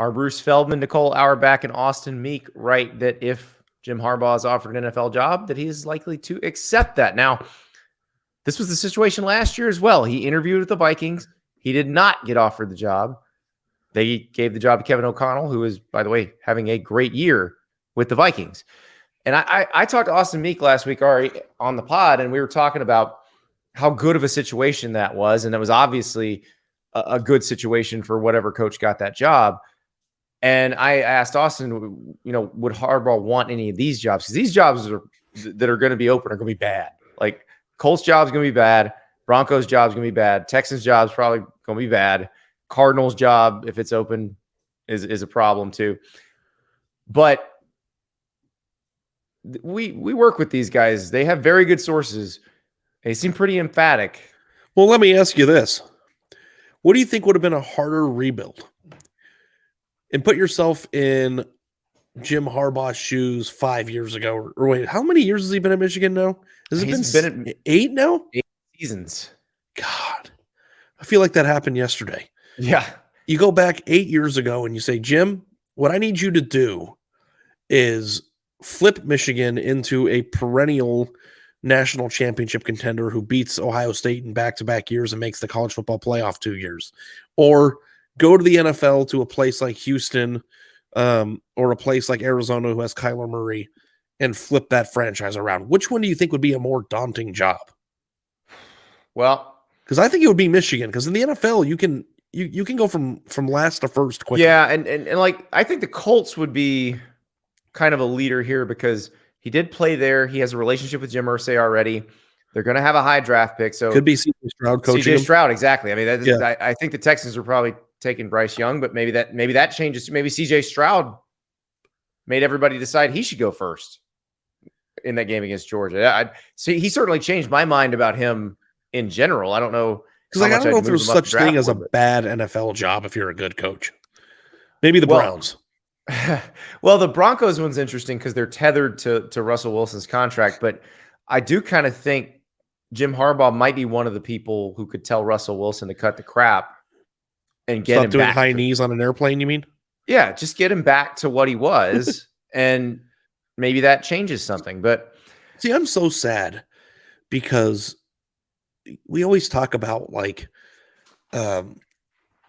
Are Bruce Feldman, Nicole Auerbach, and Austin Meek right that if Jim Harbaugh is offered an NFL job, that he is likely to accept that? Now, this was the situation last year as well. He interviewed with the Vikings. He did not get offered the job. They gave the job to Kevin O'Connell, who is, by the way, having a great year with the Vikings. And I talked to Austin Meek last week, Ari, on the pod, and we were talking about how good of a situation that was. And that was obviously a good situation for whatever coach got that job. And I asked Austin, would Harbaugh want any of these jobs? Because these jobs that are going to be open are going to be bad. Like Colts job's going to be bad. Broncos job's going to be bad. Texans job's probably going to be bad. Cardinals job, if it's open, is a problem too. But we work with these guys. They have very good sources. They seem pretty emphatic. Well, let me ask you this. What do you think would have been a harder rebuild? And put yourself in Jim Harbaugh's shoes 5 years ago. Or wait, how many years has he been at Michigan now? Has it been 8 now? 8 seasons. God. I feel like that happened yesterday. Yeah. You go back 8 years ago and you say, Jim, what I need you to do is flip Michigan into a perennial national championship contender who beats Ohio State in back-to-back years and makes the college football playoff 2 years. Or go to the NFL to a place like Houston or a place like Arizona who has Kyler Murray and flip that franchise around. Which one do you think would be a more daunting job? Well, because I think it would be Michigan, because in the NFL you can go from last to first quickly. Yeah, and like I think the Colts would be kind of a leader here because he did play there. He has a relationship with Jim Irsay already. They're going to have a high draft pick, so could be C.J. Stroud coaching. C.J. Stroud, exactly. I mean, I think the Texans are probably taking Bryce Young, but maybe that changes. Maybe C.J. Stroud made everybody decide he should go first in that game against Georgia. So he certainly changed my mind about him in general. I don't know. Because I don't know if there's such thing as a bad NFL job if you're a good coach. Maybe the Browns. Well, the Broncos one's interesting because they're tethered to Russell Wilson's contract, but I do kind of think Jim Harbaugh might be one of the people who could tell Russell Wilson to cut the crap and get him doing back high knees on an airplane, you mean? Yeah, just get him back to what he was, and maybe that changes something. But see, I'm so sad because we always talk about like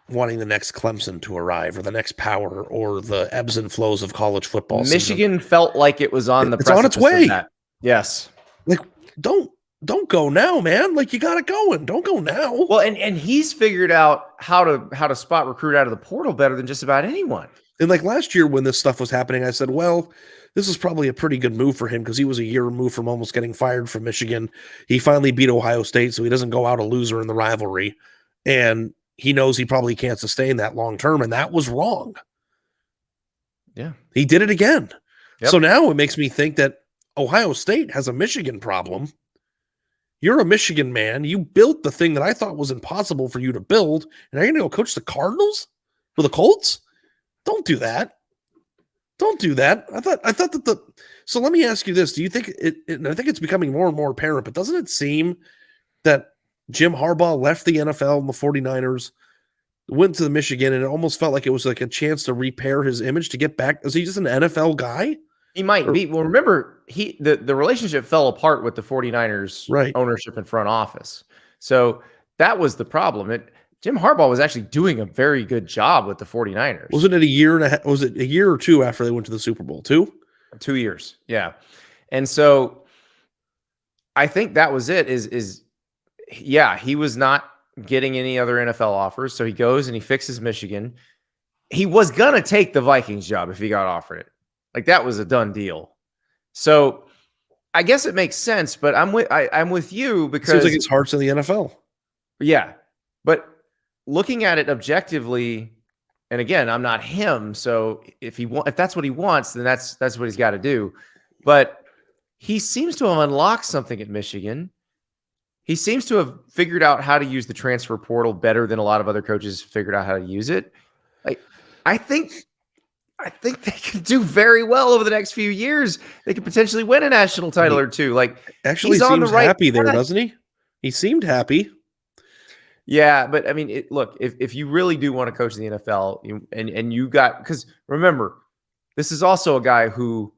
wanting the next Clemson to arrive or the next Power or the ebbs and flows of college football. Michigan felt like it was on the precipice. It's on its way. Of that. Yes. Like, don't go now, man. Like, you got it going. Don't go now. Well, and he's figured out how to spot recruit out of the portal better than just about anyone. And like last year when this stuff was happening, I said, well, this is probably a pretty good move for him because he was a year removed from almost getting fired from Michigan. He finally beat Ohio State, so he doesn't go out a loser in the rivalry. And he knows he probably can't sustain that long term, and that was wrong. Yeah. He did it again. Yep. So now it makes me think that Ohio State has a Michigan problem. You're a Michigan man. You built the thing that I thought was impossible for you to build, and are you going to go coach the Cardinals or the Colts? Don't do that. Don't do that. I thought that so let me ask you this. Do you think and I think it's becoming more and more apparent, but doesn't it seem that Jim Harbaugh left the NFL and the 49ers, went to the Michigan, and it almost felt like it was like a chance to repair his image to get back? Is he just an NFL guy? He might be. Well, remember, the relationship fell apart with the 49ers ownership and front office. So that was the problem. Jim Harbaugh was actually doing a very good job with the 49ers. Wasn't it a year and a half? Was it a year or two after they went to the Super Bowl? 2 years. Yeah. And so I think that was it he was not getting any other NFL offers. So he goes and he fixes Michigan. He was going to take the Vikings job if he got offered it. Like that was a done deal. So I guess it makes sense, but I'm with you because seems like his heart's in the NFL. Yeah. But looking at it objectively, and again, I'm not him. So if that's what he wants, then that's what he's got to do. But he seems to have unlocked something at Michigan. He seems to have figured out how to use the transfer portal better than a lot of other coaches figured out how to use it. Like, I think they could do very well over the next few years. They could potentially win a national title or two. Like, actually, he's on the right happy there, doesn't he? He seemed happy. Yeah, but I mean, look, if you really do want to coach the NFL, and you got, because remember, this is also a guy who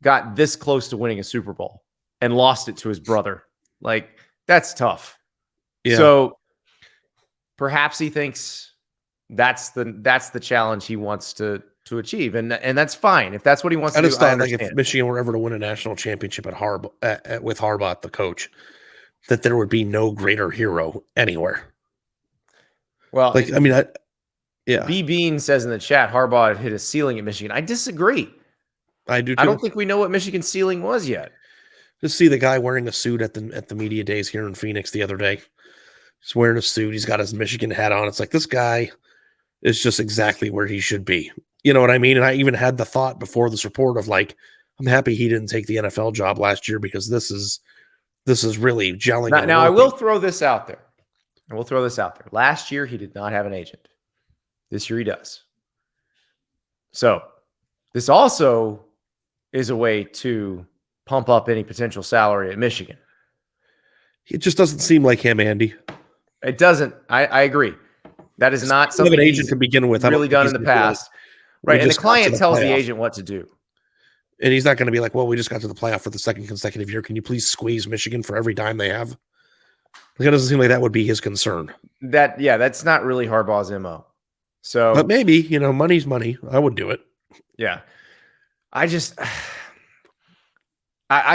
got this close to winning a Super Bowl and lost it to his brother. Like, that's tough. Yeah. So perhaps he thinks that's the challenge he wants to achieve, and that's fine if that's what he wants I to just do. I thought, like, understand. if Michigan were ever to win a national championship with Harbaugh, the coach, that there would be no greater hero anywhere. Well, Like, I mean, yeah, B Bean says in the chat, Harbaugh had hit a ceiling at Michigan. I disagree. I do too. I don't think we know what Michigan's ceiling was yet. Just see the guy wearing a suit at the media days here in Phoenix the other day. He's wearing a suit. He's got his Michigan hat on. It's like, this guy is just exactly where he should be. You know what I mean? And I even had the thought before this report of, like, I'm happy he didn't take the NFL job last year, because this is really gelling. Now I will throw this out there. Last year, he did not have an agent. This year he does. So this also is a way to pump up any potential salary at Michigan. It just doesn't seem like him, Andy. It doesn't. I agree. That is not something an agent to begin with. Really done in the past. Right. And the client tells the agent what to do. And he's not going to be like, well, we just got to the playoff for the second consecutive year. Can you please squeeze Michigan for every dime they have? Like, it doesn't seem like that would be his concern. That's not really Harbaugh's MO. So, but maybe, money's money. I would do it. Yeah. I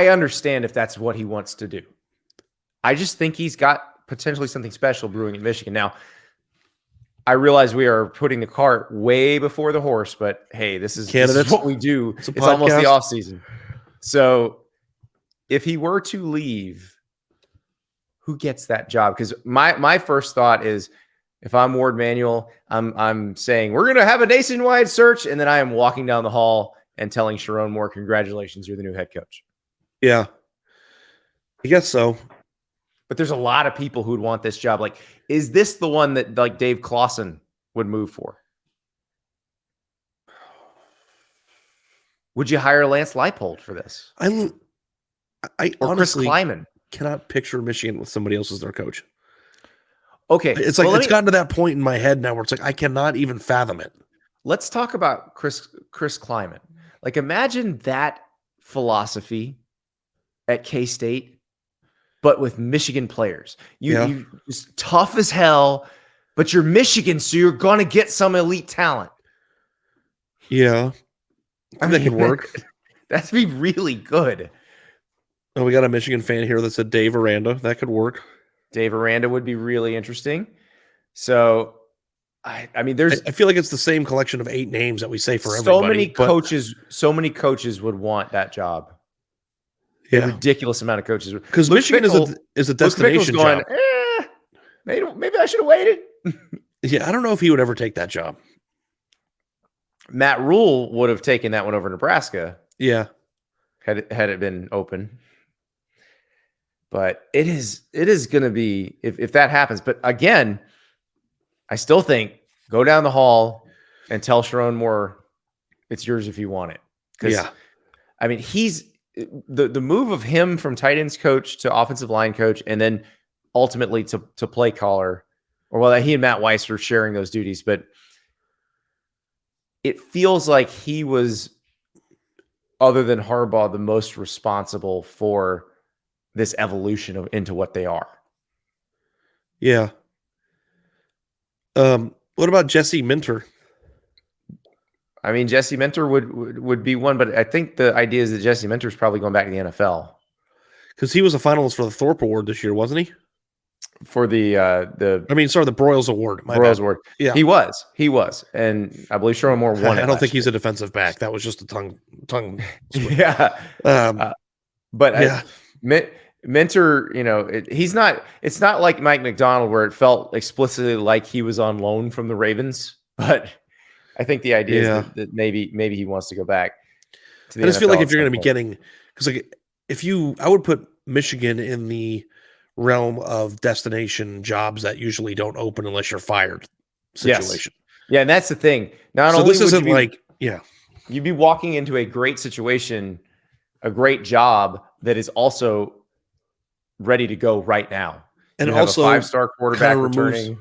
understand if that's what he wants to do. I just think he's got potentially something special brewing in Michigan. Now, I realize we are putting the cart way before the horse, but hey, this is what we do. It's almost the off season. So if he were to leave, who gets that job? Because my first thought is, if I'm Ward Manuel, I'm saying we're going to have a nationwide search, and then I am walking down the hall and telling Sharon Moore, congratulations, you're the new head coach. Yeah, I guess so. But there's a lot of people who'd want this job. Like, is this the one that, like, Dave Clawson would move for? Would you hire Lance Leipold for this? I or honestly Chris Kleiman cannot picture Michigan with somebody else as their coach. Okay. It's like, it's gotten to that point in my head now where it's like, I cannot even fathom it. Let's talk about Chris Kleiman. Like, imagine that philosophy at K-State, but with Michigan players. You just tough as hell, but you're Michigan, so you're going to get some elite talent. Yeah. I think that could work. That'd be really good. Oh, we got a Michigan fan here that said Dave Aranda. That could work. Dave Aranda would be really interesting. So, I mean, I feel like it's the same collection of 8 names that we say for everybody. So many coaches would want that job. Yeah. A ridiculous amount of coaches. Because Michigan is a destination job. Maybe I should have waited. Yeah, I don't know if he would ever take that job. Matt Rule would have taken that one over Nebraska. Yeah. Had it been open. But it is going to be, if that happens. But again, I still think go down the hall and tell Sharon Moore it's yours if you want it. Yeah. I mean, he's the move of him from tight ends coach to offensive line coach, and then ultimately to play caller, he and Matt Weiss were sharing those duties, but it feels like he was, other than Harbaugh, the most responsible for this evolution into what they are. Yeah. What about Jesse Minter? I mean, Jesse Minter would be one, but I think the idea is that Jesse Minter is probably going back to the NFL. Because he was a finalist for the Thorpe Award this year, wasn't he? For the Broyles Award. Broyles Award. Yeah, he was, and I believe Sherman Moore won. I don't think he's a defensive back. That was just a tongue. Yeah, Minter, he's not. It's not like Mike McDonald where it felt explicitly like he was on loan from the Ravens, but I think the idea is that maybe he wants to go back to the NFL. I just feel like if you're going to be getting, because I would put Michigan in the realm of destination jobs that usually don't open unless you're fired situation. Yes. Yeah, and that's the thing. You'd be walking into a great situation, a great job that is also ready to go right now. And You have a also 5-star kind quarterback of removes returning.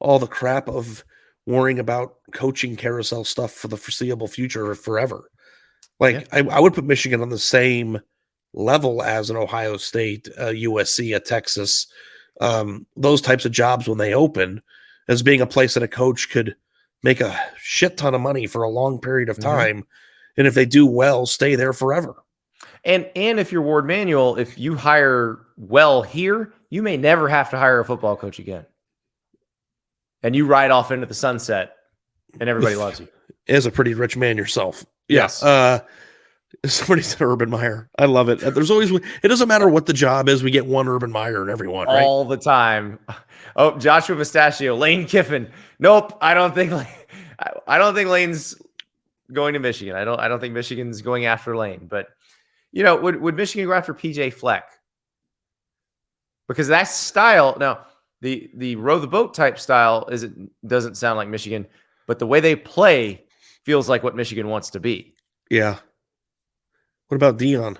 all the crap of worrying about coaching carousel stuff for the foreseeable future or forever. Yeah. Like I would put Michigan on the same level as an Ohio State, a USC, a Texas, those types of jobs when they open, as being a place that a coach could make a shit ton of money for a long period of Mhm. time, and if they do well, stay there forever. And if you're Ward Manuel, if you hire well here, you may never have to hire a football coach again. And you ride off into the sunset and everybody loves you. As a pretty rich man yourself. Yes. Somebody said Urban Meyer. I love it. There's always, it doesn't matter what the job is, we get one Urban Meyer in everyone, right? All the time. Oh, Joshua Mustachio, Lane Kiffin. Nope, I don't think Lane's going to Michigan. I don't think Michigan's going after Lane. But would Michigan go after PJ Fleck? Because that style now, the row the boat type style doesn't sound like Michigan, but the way they play feels like what Michigan wants to be. Yeah. What about Dion?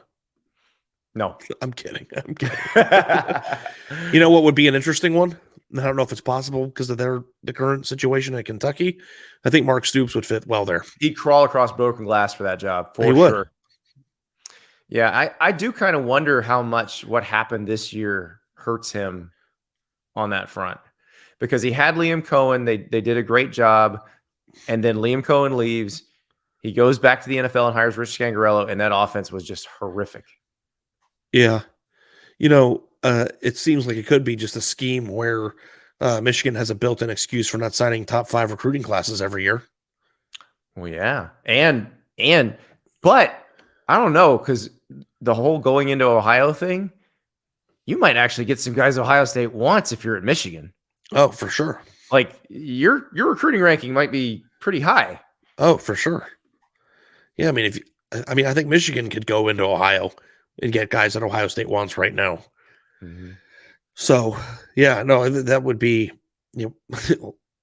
No. I'm kidding. You know what would be an interesting one? I don't know if it's possible because of the current situation at Kentucky. I think Mark Stoops would fit well there. He'd crawl across broken glass for that job, for He would. sure. Yeah, I do kind of wonder how much what happened this year hurts him on that front. Because he had Liam Cohen. They did a great job. And then Liam Cohen leaves. He goes back to the NFL and hires Rich Scangarello, and that offense was just horrific. Yeah. It seems like it could be just a scheme where Michigan has a built-in excuse for not signing top 5 recruiting classes every year. Well, yeah. But I don't know, because the whole going into Ohio thing, you might actually get some guys Ohio State wants if you're at Michigan. Oh, for sure. Like your recruiting ranking might be pretty high. Oh, for sure. Yeah, I think Michigan could go into Ohio and get guys that Ohio State wants right now. Mm-hmm. So, yeah, no, that would be,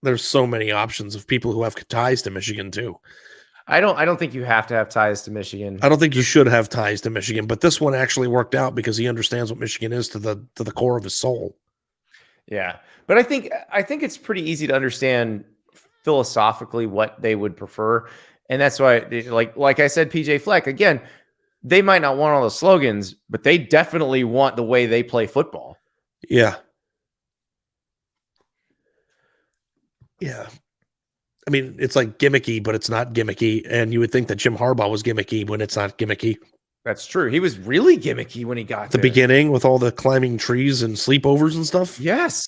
there's so many options of people who have ties to Michigan too. I don't think you have to have ties to Michigan. I don't think you should have ties to Michigan, but this one actually worked out because he understands what Michigan is to the core of his soul. Yeah. But I think it's pretty easy to understand philosophically what they would prefer. And that's why, like I said, PJ Fleck, again, they might not want all the slogans, but they definitely want the way they play football. Yeah. Yeah. I mean, it's like gimmicky, but it's not gimmicky. And you would think that Jim Harbaugh was gimmicky when it's not gimmicky. That's true. He was really gimmicky when he got the beginning with all the climbing trees and sleepovers and stuff. Yes.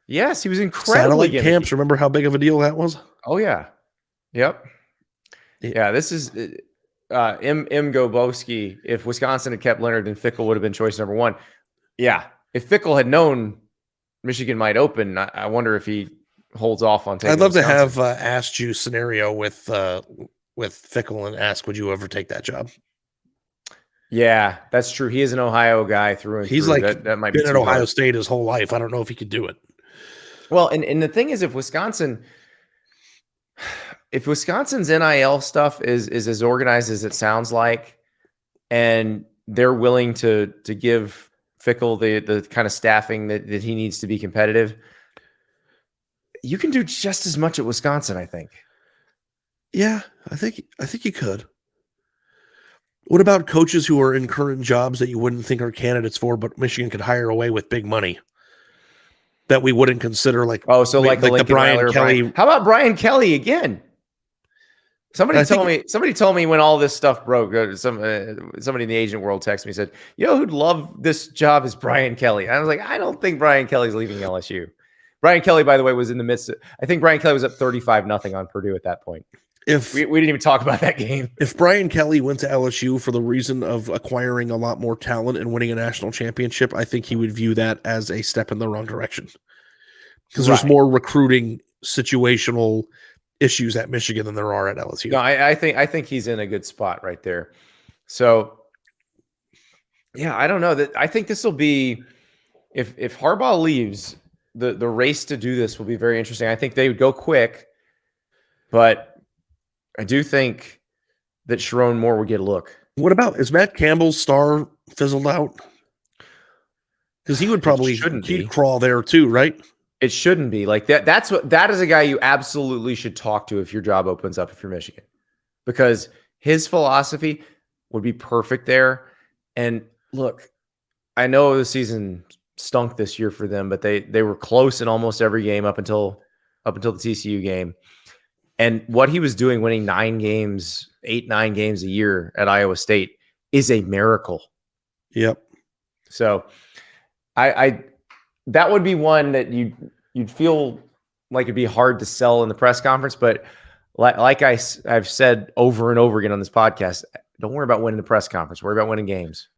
Yes, he was incredibly satellite camps. Remember how big of a deal that was? Oh yeah. Yep. Yeah, this is M. Gobowski. If Wisconsin had kept Leonard, then Fickle would have been choice number 1. Yeah. If Fickle had known Michigan might open, I wonder if he holds off on taking I'd love Wisconsin. to have asked you scenario with Fickle and ask, would you ever take that job? Yeah, that's true. He is an Ohio guy through and He's through. like that might been be at Ohio State his whole life. I don't know if he could do it. Well, and the thing is, if Wisconsin's NIL stuff is as organized as it sounds like, and they're willing to give Fickle the kind of staffing that he needs to be competitive, you can do just as much at Wisconsin, I think. Yeah, I think you could. What about coaches who are in current jobs that you wouldn't think are candidates for, but Michigan could hire away with big money that we wouldn't consider like the Brian Kelly. How about Brian Kelly again? Somebody told me when all this stuff broke, somebody in the agent world texted me and said, who'd love this job is Brian Kelly. And I was like, I don't think Brian Kelly's leaving LSU. Brian Kelly, by the way, was in the midst of, I think Brian Kelly was up 35-0 on Purdue at that point. If we didn't even talk about that game. If Brian Kelly went to LSU for the reason of acquiring a lot more talent and winning a national championship, I think he would view that as a step in the wrong direction. Because there's more recruiting situational issues at Michigan than there are at LSU. No, I think he's in a good spot right there. So yeah, I don't know. I think this will be, if Harbaugh leaves, the race to do this will be very interesting. I think they would go quick, but I do think that Sharon Moore would get a look. What about, is Matt Campbell's star fizzled out? Because he would probably he'd crawl there too, right? It shouldn't be like that. That is a guy you absolutely should talk to if your job opens up, if you're Michigan, because his philosophy would be perfect there. And look, I know the season stunk this year for them, but they were close in almost every game up until the TCU game. And what he was doing, winning 9 games, 8-9 games a year at Iowa State, is a miracle. Yep. So I that would be one that you'd feel like it'd be hard to sell in the press conference, but like I've said over and over again on this podcast, don't worry about winning the press conference. Worry about winning games.